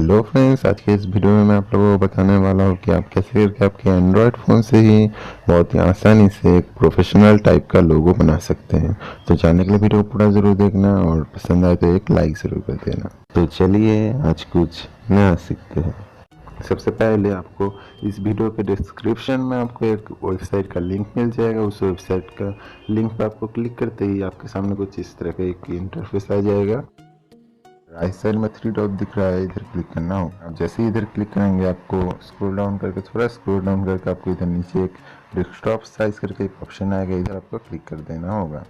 Hello friends, आज के इस वीडियो में मैं आप लोगों को बताने वाला हूँ कि आप कैसे करके आपके एंड्रॉयड फ़ोन से ही बहुत ही आसानी से एक प्रोफेशनल टाइप का लोगो बना सकते हैं। तो जानने के लिए वीडियो को पूरा ज़रूर देखना और पसंद आए तो एक लाइक ज़रूर कर देना। तो चलिए आज कुछ नया सीखते हैं। सबसे पहले आपको इस वीडियो के डिस्क्रिप्शन में आपको एक वेबसाइट का लिंक मिल जाएगा। उस वेबसाइट का लिंक पर आपको क्लिक करते ही आपके सामने कुछ इस तरह का एक इंटरफेस आ जाएगा। राइट साइड में 3 डॉट दिख रहा है, इधर क्लिक करना होगा। आप जैसे ही इधर क्लिक करेंगे आपको स्क्रॉल डाउन करके थोड़ा स्क्रॉल डाउन करके आपको इधर नीचे एक डेस्कटॉप साइज करके एक ऑप्शन आएगा, इधर आपको क्लिक कर देना होगा।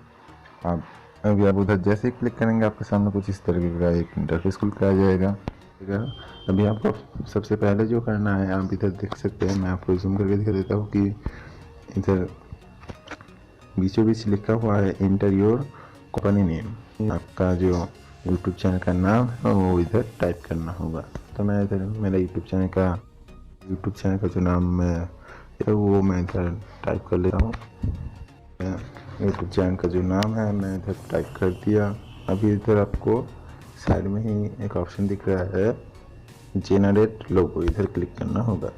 आप अभी आप उधर जैसे ही क्लिक करेंगे आपके सामने कुछ इस तरीके का एक इंटरफेस खुल के आ जाएगा। ठीक है, अभी आपको सबसे पहले जो करना है, आप इधर देख सकते हैं, मैं आपको जूम करके दिखा देता हूँ कि इधर बीचों बीच लिखा हुआ है इंटर योर कंपनी नेम। आपका जो यूट्यूब चैनल का नाम है वो इधर टाइप करना होगा। तो मैं इधर मेरा यूट्यूब चैनल का जो नाम है वो मैं इधर टाइप कर लेता हूँ। यूट्यूब चैनल का जो नाम है मैं इधर टाइप कर दिया। अभी इधर आपको साइड में ही एक ऑप्शन दिख रहा है जेनरेट लोगो, इधर क्लिक करना होगा।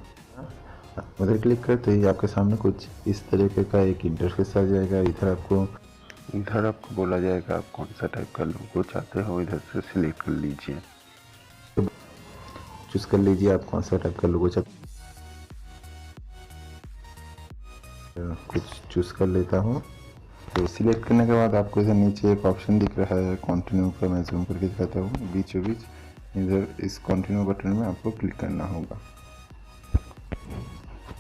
उधर क्लिक करते ही आपके सामने कुछ इस तरीके का एक इंटरफेस आ जाएगा। इधर आपको बोला जाएगा आप कौन सा टाइप का लोगो चाहते हो, इधर से सिलेक्ट कर लीजिए, चूज कर लीजिए आप कौन सा टाइप का लोगो चाहते हो। कुछ चूज कर लेता हूँ। तो सिलेक्ट करने के बाद आपको इधर नीचे एक ऑप्शन दिख रहा है कंटिन्यू का, मैं जूम करके दिखाता हूँ। बीचों बीच इधर इस कंटिन्यू बटन में आपको क्लिक करना होगा।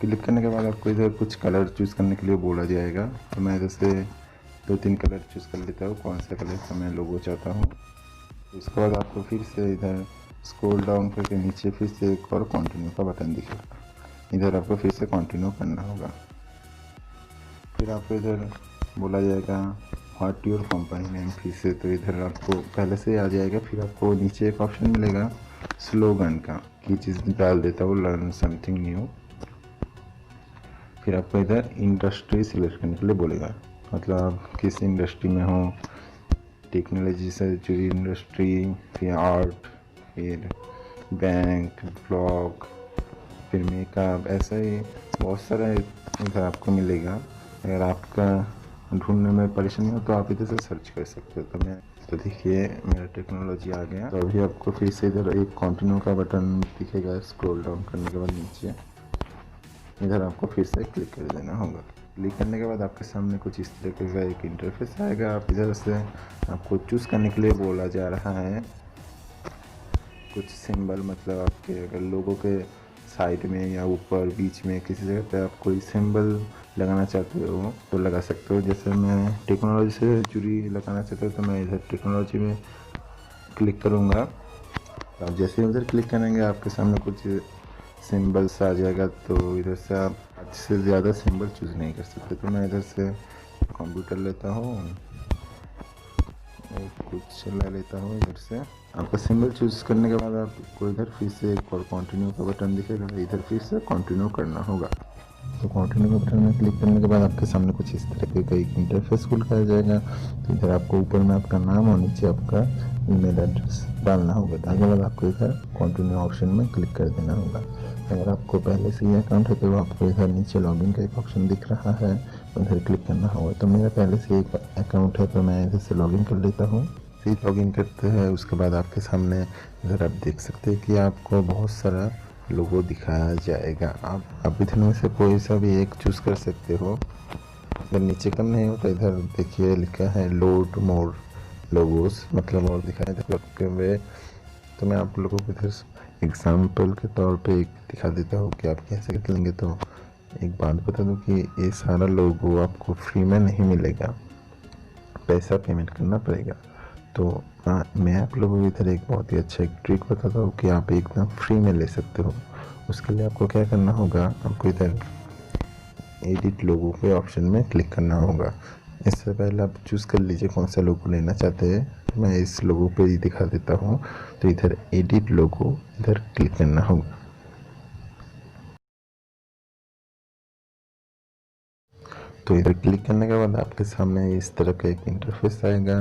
क्लिक करने के बाद आपको इधर कुछ कलर चूज़ करने के लिए बोला जाएगा। तो मैं इधर से 2-3 कलर चूज़ कर लेता हूँ, कौन सा कलर का मैं लोगो चाहता हूँ। उसके बाद आपको फिर से इधर स्क्रॉल डाउन करके नीचे फिर से एक और कंटिन्यू का बटन दिखेगा, इधर आपको फिर से कंटिन्यू करना होगा। फिर आपको इधर बोला जाएगा व्हाट योर कंपनी नेम, फिर से तो इधर आपको पहले से आ जाएगा। फिर आपको नीचे एक ऑप्शन मिलेगा स्लोगन का, की चीज़ डाल देता हूँ लर्न समथिंग न्यू। फिर आपको इधर इंडस्ट्री सिलेक्ट करने के लिए बोलेगा, मतलब आप किस इंडस्ट्री में हो, टेक्नोलॉजी से जुड़ी इंडस्ट्री, फिर आर्ट, फिर बैंक, ब्लॉग, फिर मेकअप, ऐसा ही बहुत सारा इधर आपको मिलेगा। अगर आपका ढूंढने में परेशानी हो तो आप इधर से सर्च कर सकते हो। तो देखिए मेरा टेक्नोलॉजी आ गया। तो अभी आपको फिर से इधर एक कंटिन्यू का बटन दिखेगा, स्क्रॉल डाउन करने के बाद नीचे इधर आपको फिर से क्लिक कर देना होगा। क्लिक करने के बाद आपके सामने कुछ इस तरीके का एक इंटरफेस आएगा। आप इधर से आपको चूज़ करने के लिए बोला जा रहा है कुछ सिंबल, मतलब आपके अगर लोगों के साइड में या ऊपर बीच में किसी जगह पे आप कोई सिंबल लगाना चाहते हो तो लगा सकते हो। जैसे मैं टेक्नोलॉजी से जुड़ी लगाना चाहता हूँ तो मैं इधर टेक्नोलॉजी में क्लिक करूँगा। तो आप जैसे उधर क्लिक करेंगे आपके सामने कुछ सिंबल्स आ जाएगा। तो इधर से आप आध से ज़्यादा सिंबल चूज़ नहीं कर सकते। तो मैं इधर से कंप्यूटर लेता हूँ, कुछ ले लेता हूँ। इधर से आपका सिंबल चूज़ करने के बाद आपको इधर फिर से एक और कंटिन्यू का बटन दिखेगा, इधर फिर से कंटिन्यू करना होगा। तो कंटिन्यू के बटन में क्लिक करने के बाद आपके सामने कुछ इस तरह का एक इंटरफेस खुल कर जाएगा। तो इधर आपको ऊपर में आपका नाम और नीचे आपका ईमेल एड्रेस डालना होगा। डालने के बाद आपको इधर कंटिन्यू ऑप्शन में क्लिक कर देना होगा। अगर आपको पहले से ये अकाउंट है तो आपको इधर नीचे लॉगिन का एक ऑप्शन दिख रहा है, उधर क्लिक करना होगा। तो मेरा पहले से एक अकाउंट है तो मैं इधर से लॉगिन कर लेता हूँ। फिर लॉगिन करते हैं, उसके बाद आपके सामने इधर आप देख सकते हैं कि आपको बहुत सारा लोगो दिखाया जाएगा। आप इधर में से कोई सा भी एक चूज़ कर सकते हो। अगर नीचे कम नहीं हो तो इधर देखिए लिखा है लोड मोर लोगोस, मतलब और दिखाया जाए हुए। तो मैं आप लोगों को इधर एग्जाम्पल के तौर पे एक दिखा देता हूँ कि आप कैसे कर लेंगे। तो एक बात बता दूँ कि ये सारा लोगो आपको फ्री में नहीं मिलेगा, पैसा पेमेंट करना पड़ेगा। तो मैं आप लोगों को इधर एक बहुत ही अच्छा एक ट्रिक बताता हूँ कि आप एकदम फ्री में ले सकते हो। उसके लिए आपको क्या करना होगा, आपको इधर एडिट लोगो के ऑप्शन में क्लिक करना होगा। इससे पहले आप चूज़ कर लीजिए कौन सा लोगो लेना चाहते हैं। मैं इस लोगो पे ही दिखा देता हूँ। तो इधर एडिट लोगो, इधर क्लिक करना होगा। तो इधर क्लिक करने के बाद आपके सामने इस तरह का एक इंटरफेस आएगा।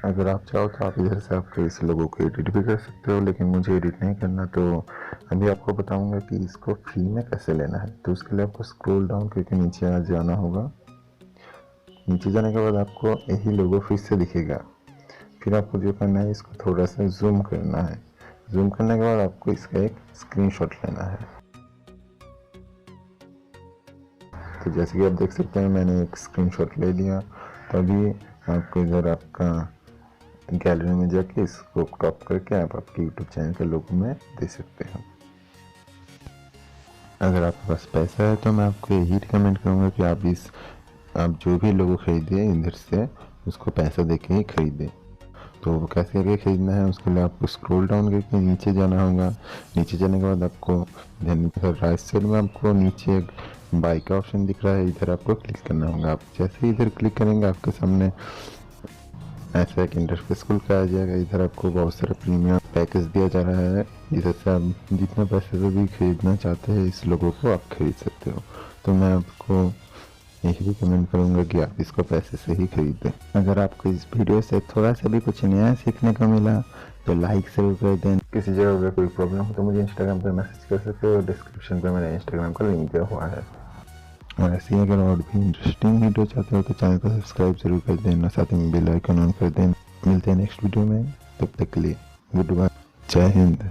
अगर आप चाहो तो आप इधर से आपके इस लोगों को एडिट भी कर सकते हो, लेकिन मुझे एडिट नहीं करना, तो अभी आपको बताऊंगा कि इसको फ्री में कैसे लेना है। तो उसके लिए आपको स्क्रॉल डाउन करके नीचे आ जाना होगा। नीचे जाने के बाद आपको यही लोगो फिर से दिखेगा। फिर आपको जो करना है, इसको थोड़ा सा जूम करना है। जूम करने के बाद आपको इसका एक स्क्रीनशॉट लेना है। तो जैसे कि आप देख सकते हैं मैंने एक स्क्रीनशॉट ले लिया। तो अभी आपको इधर आपका गैलरी में जाके इसको क्रॉप करके आप आपके यूट्यूब चैनल के लोगो में दे सकते हो। अगर आपके पास पैसा है तो मैं आपको यही रिकमेंड करूँगा कि आप जो भी लोगो खरीदे इधर से उसको पैसा दे के ही खरीदें। तो वो कैसे करके खरीदना है, उसके लिए आपको स्क्रॉल डाउन करके नीचे जाना होगा। नीचे जाने के बाद आपको इधर राइट साइड में आपको नीचे एक बाई का ऑप्शन दिख रहा है, इधर आपको क्लिक करना होगा। आप जैसे ही इधर क्लिक करेंगे आपके सामने ऐसा एक इंटरफेस खुल के आ जाएगा। इधर आपको बहुत सारे प्रीमियम पैकेज दिया जा रहा है, जिससे से आप जितना पैसे से भी खरीदना चाहते हैं इस लोगों को आप खरीद सकते हो। तो मैं आपको यही रिकमेंड करूँगा कि आप इसको पैसे से ही खरीदें। अगर आपको इस वीडियो से थोड़ा सा भी कुछ नया सीखने को मिला तो लाइक जरूर कर दें। किसी जगह अगर कोई प्रॉब्लम हो तो मुझे इंस्टाग्राम पर मैसेज कर सकते हो। डिस्क्रिप्शन पर मेरा इंस्टाग्राम का लिंक दिया हुआ है। और ऐसे ही अगर और भी इंटरेस्टिंग वीडियो चाहते हो तो चैनल को सब्सक्राइब जरूर कर देना, साथ में बेल आइकन ऑन कर देना। मिलते हैं नेक्स्ट वीडियो में, तब तक के लिए गुड बाय, जय हिंद।